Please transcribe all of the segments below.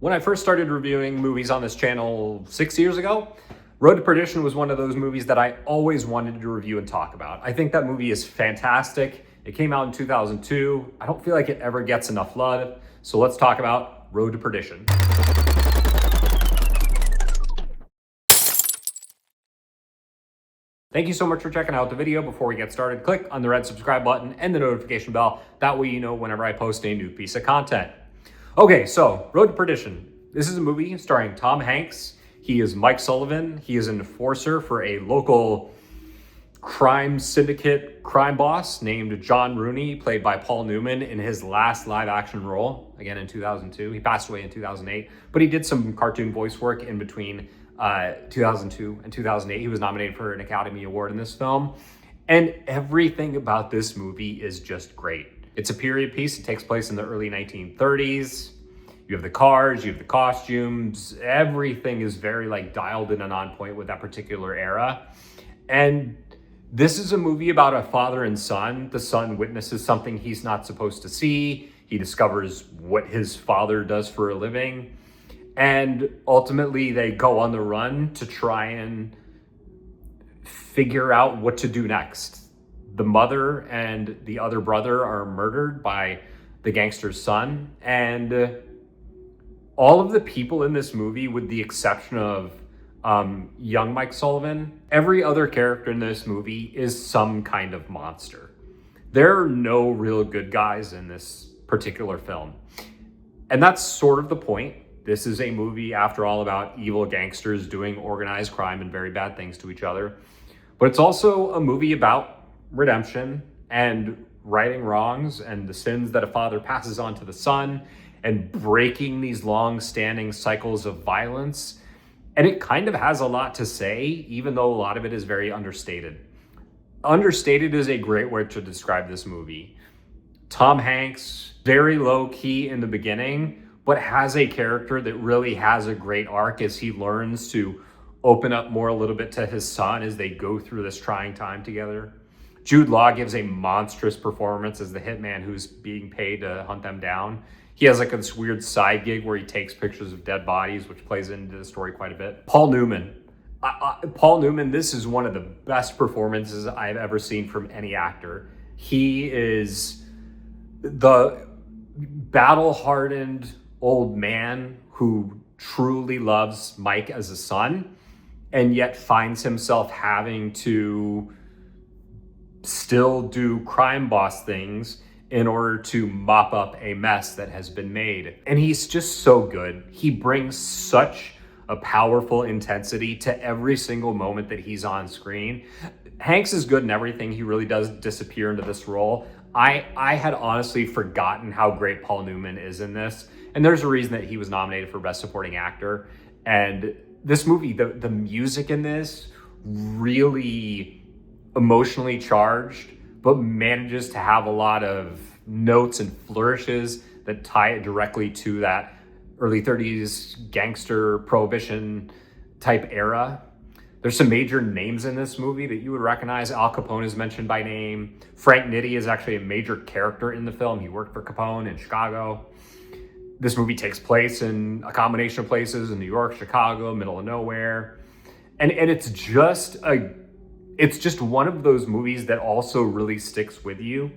When I first started reviewing movies on this channel 6 years ago, Road to Perdition was one of those movies that I always wanted to review and talk about. I think that movie is fantastic. It came out in 2002. I don't feel like it ever gets enough love. So let's talk about Road to Perdition. Thank you so much for checking out the video. Before we get started, click on the red subscribe button and the notification bell. That way you know whenever I post a new piece of content. Okay, so Road to Perdition. This is a movie starring Tom Hanks. He is Mike Sullivan. He is an enforcer for a local crime syndicate crime boss named John Rooney, played by Paul Newman in his last live action role, again in 2002. He passed away in 2008, but he did some cartoon voice work in between 2002 and 2008. He was nominated for an Academy Award in this film. And everything about this movie is just great. It's a period piece. It takes place in the early 1930s. You have the cars, you have the costumes. Everything is very dialed in and on point with that particular era. And this is a movie about a father and son. The son witnesses something he's not supposed to see. He discovers what his father does for a living. And ultimately they go on the run to try and figure out what to do next. The mother and the other brother are murdered by the gangster's son. And all of the people in this movie, with the exception of young Mike Sullivan, every other character in this movie is some kind of monster. There are no real good guys in this particular film. And that's sort of the point. This is a movie, after all, about evil gangsters doing organized crime and very bad things to each other. But it's also a movie about redemption and righting wrongs and the sins that a father passes on to the son and breaking these long-standing cycles of violence. And it kind of has a lot to say, even though a lot of it is very understated. Understated is a great word to describe this movie. Tom Hanks, very low-key in the beginning, but has a character that really has a great arc as he learns to open up more a little bit to his son as they go through this trying time together. Jude gives a monstrous performance as the hitman who's being paid to hunt them down. He has this weird side gig where he takes pictures of dead bodies, which plays into the story quite a bit. Paul Newman. Paul Newman, this is one of the best performances I've ever seen from any actor. He is the battle-hardened old man who truly loves Mike as a son, and yet finds himself having to still do crime boss things in order to mop up a mess that has been made. And he's just so good. He brings such a powerful intensity to every single moment that he's on screen. Hanks is good in everything. He really does disappear into this role. I had honestly forgotten how great Paul Newman is in this. And there's a reason that he was nominated for Best Supporting Actor. And this movie, the music in this, really emotionally charged, but manages to have a lot of notes and flourishes that tie it directly to that early 30s gangster prohibition type era. There's some major names in this movie that you would recognize. Al Capone is mentioned by name. Frank Nitti is actually a major character in the film. He worked for Capone in Chicago. This movie takes place in a combination of places in New York, Chicago, middle of nowhere. And it's just one of those movies that also really sticks with you.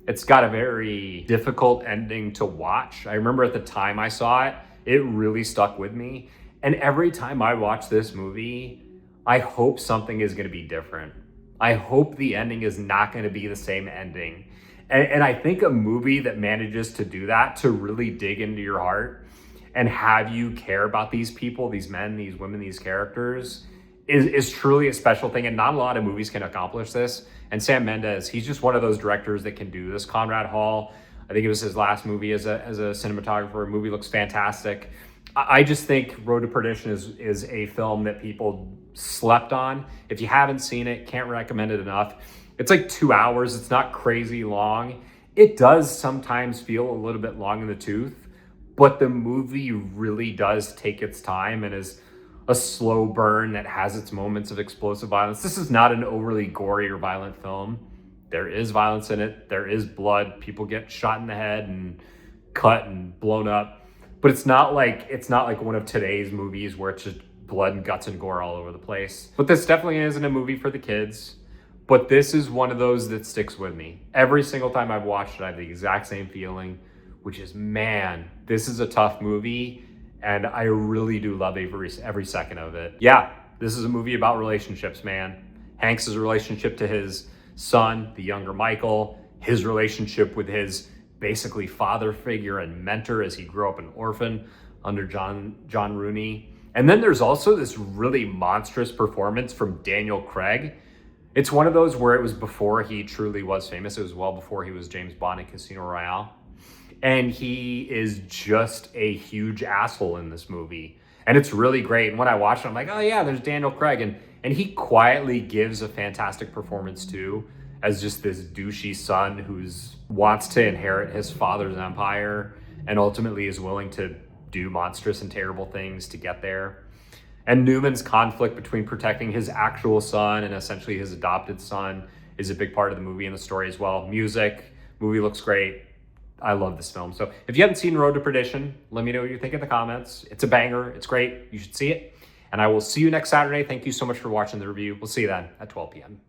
It's got a very difficult ending to watch. I remember at the time I saw it, it really stuck with me. And every time I watch this movie, I hope something is going to be different. I hope the ending is not going to be the same ending. And I think a movie that manages to do that, to really dig into your heart and have you care about these people, these men, these women, these characters, is truly a special thing. And not a lot of movies can accomplish this. And Sam Mendes, he's just one of those directors that can do this. Conrad Hall, I think it was his last movie as a cinematographer. The movie looks fantastic. I just think Road to Perdition is a film that people slept on. If you haven't seen it, can't recommend it enough. It's 2 hours. It's not crazy long. It does sometimes feel a little bit long in the tooth, but the movie really does take its time and is a slow burn that has its moments of explosive violence. This is not an overly gory or violent film. There is violence in it. There is blood. People get shot in the head and cut and blown up. but it's not like one of today's movies where it's just blood and guts and gore all over the place. But this definitely isn't a movie for the kids. But this is one of those that sticks with me. Every single time I've watched it, I have the exact same feeling, which is, man, this is a tough movie, and I really do love every second of it. Yeah, this is a movie about relationships, man. Hanks' relationship to his son, the younger Michael, his relationship with his basically father figure and mentor as he grew up an orphan under John Rooney. And then there's also this really monstrous performance from Daniel Craig. It's one of those where it was before he truly was famous. It was well before he was James Bond in Casino Royale. And he is just a huge asshole in this movie. And it's really great. And when I watched it, I'm like, oh yeah, there's Daniel Craig. And he quietly gives a fantastic performance too, as just this douchey son who's wants to inherit his father's empire and ultimately is willing to do monstrous and terrible things to get there. And Newman's conflict between protecting his actual son and essentially his adopted son is a big part of the movie and the story as well. Movie looks great. I love this film. So if you haven't seen Road to Perdition, let me know what you think in the comments. It's a banger. It's great. You should see it. And I will see you next Saturday. Thank you so much for watching the review. We'll see you then at 12 p.m.